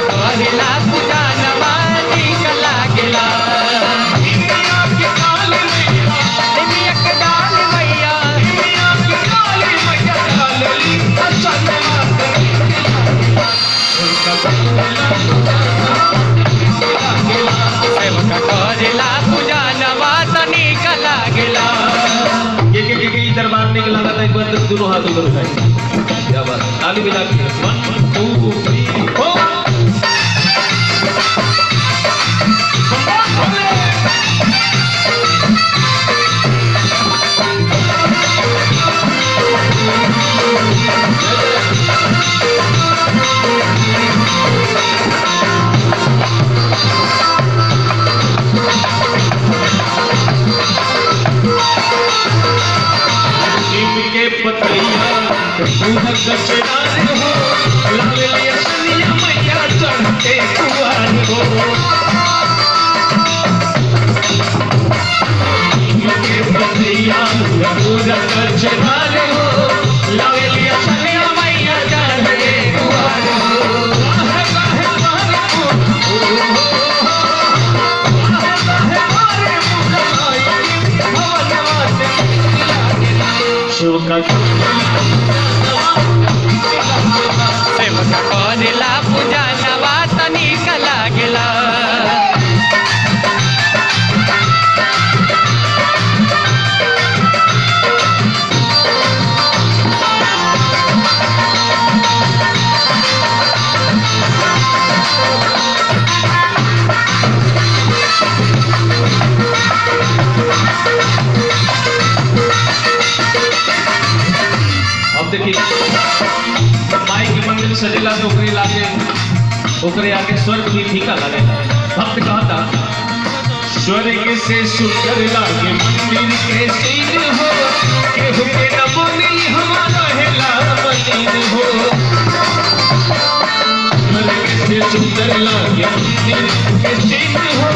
करेला पूजा नवानी कला गेला करेला पूजा नवानी कला गेला दरबार निकला था एक बार दोनों हाथों पर उठाए क्या बात ताली बजा के 1 2 3 4 पतैया उधर गचरार हो लाले सनिया मैया चढ़ते कुआर हो के पतैया उधर गचरार हो लाले सनिया मैया चढ़ते कुआर हो करेला पूजा नवानी कला गेला अब देखिए माई की मंदिर सजेला तो ओकरे आगे स्वर्ग भी फीका लगे भक्त कहता स्वर्ग से सुंदर लागे मंदिर के सीन हो केहू के नमोनी हमारा हेला मलिन हो स्वर्ग से सुंदर लागे मंदिर के सीन हो